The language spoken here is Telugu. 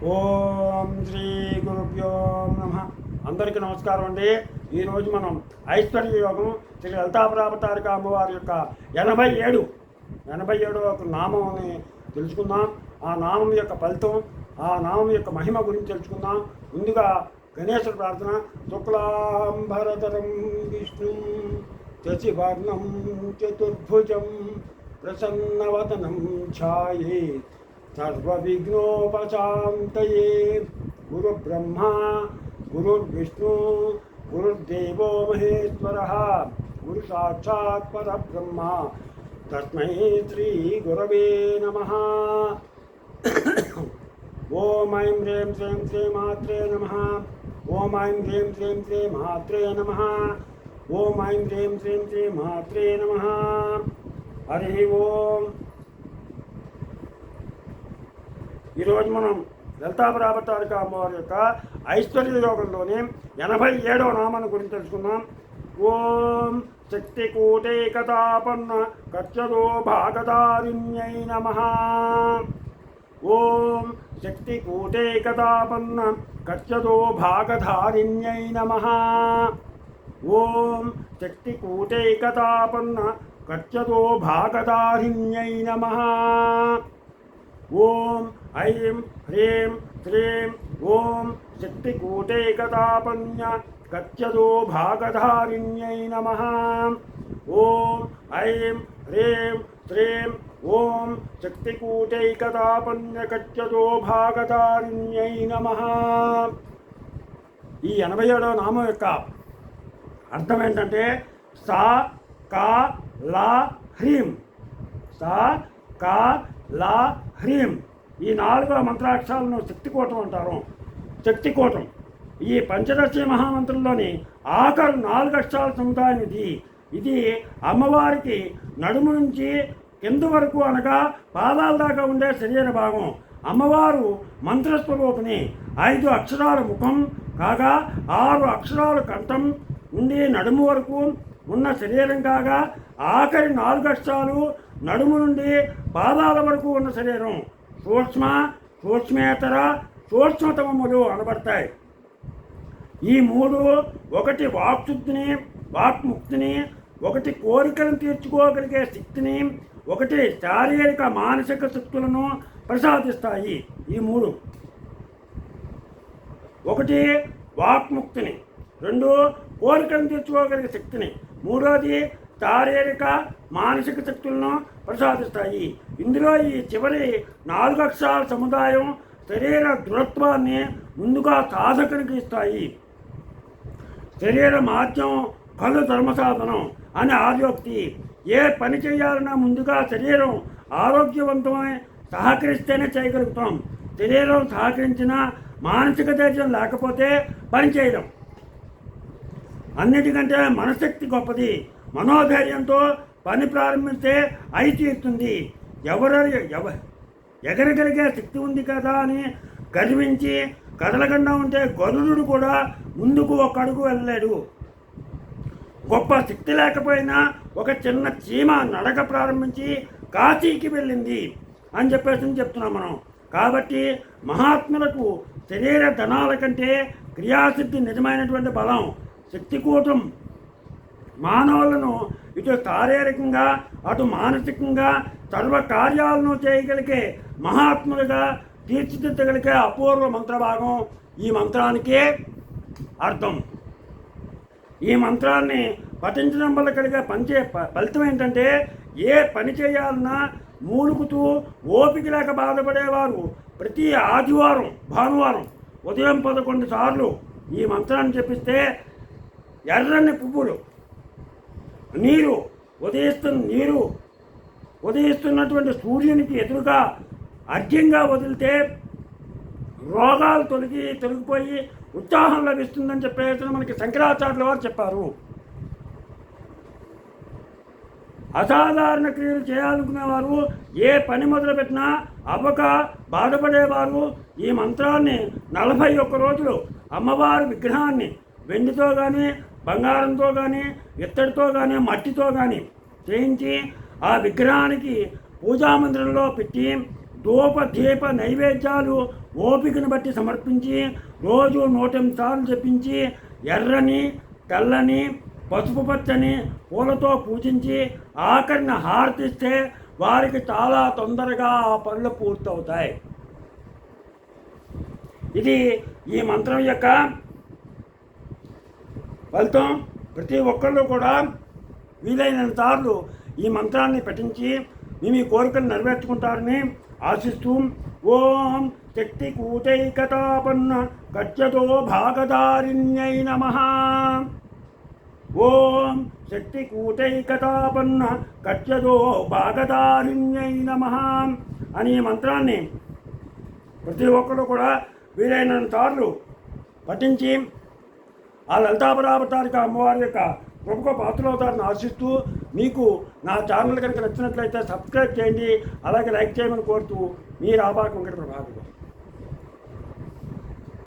ఓం శ్రీ గురుభ్యో నమ. అందరికీ నమస్కారం అండి. ఈరోజు మనం ఐశ్వర్య యోగం శ్రీ లలితాపరావతారిక అమ్మవారి యొక్క 87వ నామంని తెలుసుకుందాం. ఆ నామం యొక్క ఫలితం, ఆ నామం యొక్క మహిమ గురించి తెలుసుకుందాం. ముందుగా గణేశుడి ప్రార్థన. శుక్లాంబరధరం విష్ణు శశివర్ణం చతుర్భుజం ప్రసన్నవదనం ఛాయే सर्वविघ्नोपशान्तये. गुरुब्रह्मा गुरुर्विष्णु गुरुर्देवो महेश्वरः गुरुसाक्षात् परब्रह्म तस्मै श्रीगुरवे नमः. ॐ ऐं ह्रीं श्रीं श्री मात्रे नमः. ॐ ऐं ह्रीं श्रीं श्री मात्रे नमः. ॐ ऐं ह्रीं श्रीं श्री मात्रे नमः. हरिः ओम्. ఈరోజు మనం లలితాపరావతారిక అమ్మవారి యొక్క ఐశ్వర్య యోగంలోని 87వ నామాన్ని గురించి తెలుసుకుందాం. ఓం శక్తికూటైకతాపన్న కచ్చదో భాగధారిణ్యై నమః. ఓం శక్తికూటైకతాపన్న కచ్చదో భాగధారిణ్యై నమః. ఓం శక్తికూటైకతాపన్న కచ్చదో భాగధారిణ్యై నమః. ఓం ఐం హ్రీం శ్రీం ఓం శక్తికూటైకతాపన్య కచ్చదో భాగధారిణ్యై నమః. ఓం ఐం హ్రీం శ్రీం ఓం శక్తికూటైకతాపన్య కచ్చదో భాగధారిణ్యై నమః. ఈ 87వ నామం యొక్క అర్థం ఏంటంటే సా కా లా హ్రీం. సా కా లా హ్రీం. ఈ 4 మంత్రాక్షరాలను శక్తికూటం అంటారు. శక్తికూటం ఈ పంచదశి మహామంత్రంలోని ఆఖరు 4 అక్షరాల సముదాయం ఇది. ఇది అమ్మవారికి నడుము నుంచి కింద వరకు అనగా పాదాల దాకా ఉండే శరీర భాగం. అమ్మవారు మంత్రస్వరూపిణి. 5 అక్షరాల ముఖం కాగా 6 అక్షరాలు కంఠం నుండి నడుము వరకు ఉన్న శరీరం కాగా ఆఖరి 4 అక్షరాలు నడుము నుండి పాదాల వరకు ఉన్న శరీరం సూక్ష్మ, సూక్ష్మేతర, సూక్ష్మతమములు అనబడతాయి. ఈ 3 ఒకటి వాక్శుద్ధిని, వాక్ముక్తిని, ఒకటి కోరికలను తీర్చుకోగలిగే శక్తిని, ఒకటి శారీరక మానసిక శక్తులను ప్రసాదిస్తాయి. ఈ 3 ఒకటి వాక్ముక్తిని, 2 కోరికలను తీర్చుకోగలిగే శక్తిని, 3వది శారీరక మానసిక శక్తులను ప్రసాదిస్తాయి. ఇందులో ఈ చివరి 4 అక్షరాల సముదాయం శరీర దృఢత్వాన్ని ముందుగా సాధకునికి ఇస్తాయి. శరీర మాధ్యం కళ్ళు ధర్మసాధనం అనే ఆర్యోక్తి. ఏ పని చేయాలన్నా ముందుగా శరీరం ఆరోగ్యవంతమై సహకరిస్తేనే చేయగలుగుతాం. శరీరం సహకరించిన మానసిక ధైర్యం లేకపోతే పని చేయడం. అన్నిటికంటే మనశక్తి గొప్పది. మనోధైర్యంతో పని ప్రారంభిస్తే అయి తీరుతుంది. ఎగరగలిగే శక్తి ఉంది కదా అని గర్వించి కదలకుండా ఉంటే గరుడు కూడా ముందుకు ఒక అడుగు వెళ్ళలేడు. గొప్ప శక్తి లేకపోయినా ఒక చిన్న చీమ నడక ప్రారంభించి కాశీకి వెళ్ళింది అని చెప్తున్నాం మనం. కాబట్టి మహాత్ములకు శరీర ధనాల కంటే క్రియాసిద్ధి నిజమైనటువంటి బలం. శక్తికూటం మానవులను ఇటు శారీరకంగా అటు మానసికంగా సర్వ కార్యాలను చేయగలిగే మహాత్ములుగా తీర్చిదిద్దగలిగే అపూర్వ మంత్రభాగం ఈ మంత్రానికే అర్థం. ఈ మంత్రాన్ని పఠించడం వల్ల కలిగే ఫలితం ఏంటంటే ఏ పని చేయాలన్నా మూలుగుతూ ఓపిక లేక బాధపడేవారు ప్రతి ఆదివారం భానువారం ఉదయం 11 సార్లు ఈ మంత్రాన్ని చెప్పిస్తే ఎర్రని పువ్వులు నీరు ఉదయిస్తున్నటువంటి సూర్యునికి ఎదురుగా అర్ఘ్యంగా వదిలితే రోగాలు తొలగిపోయి ఉత్సాహం లభిస్తుందని చెప్పేసి మనకి శంకరాచార్యుల వారు చెప్పారు. అసాధారణ క్రియలు చేయాలనుకునేవారు ఏ పని మొదలుపెట్టినా అవ్వక బాధపడేవారు ఈ మంత్రాన్ని 41 రోజులు అమ్మవారి విగ్రహాన్ని వెండితో కానీ బంగారంతో కానీ ఇత్తడితో కానీ మట్టితో కానీ చేయించి ఆ విగ్రహానికి పూజామందిరంలో పెట్టి ధూప దీప నైవేద్యాలు ఓపికను బట్టి సమర్పించి రోజు 108 సార్లు జపించి ఎర్రని తెల్లని పసుపు పచ్చని పూలతో పూజించి ఆఖరిన హారతిస్తే వారికి చాలా తొందరగా ఆ పనులు పూర్తవుతాయి. ఇది ఈ మంత్రం యొక్క ఫలితం. ప్రతి ఒక్కళ్ళు కూడా వీలైనంత సార్లు ఈ మంత్రాన్ని పఠించి మీ కోరికలు నెరవేర్చుకుంటారని ఆశిస్తూ ఓం శక్తి కూటైకతాపన్న కచ్చతో భాగదారిణ్యై నమః. ఓం శక్తి కూటైకతాపన్న కచ్చతో భాగదారిణ్యై నమః అని ఈ మంత్రాన్ని ప్రతి ఒక్కరు కూడా వీలైనంత సార్లు పఠించి ఆ లలితాపరావతారిక అమ్మవారి యొక్క గొప్ప పాత్రలవుతారని ఆశిస్తూ మీకు నా ఛానల్ కనుక నచ్చినట్లయితే సబ్స్క్రైబ్ చేయండి, అలాగే లైక్ చేయమని కోరుతూ మీ రాబాకు వెంకట ప్రభాకర్.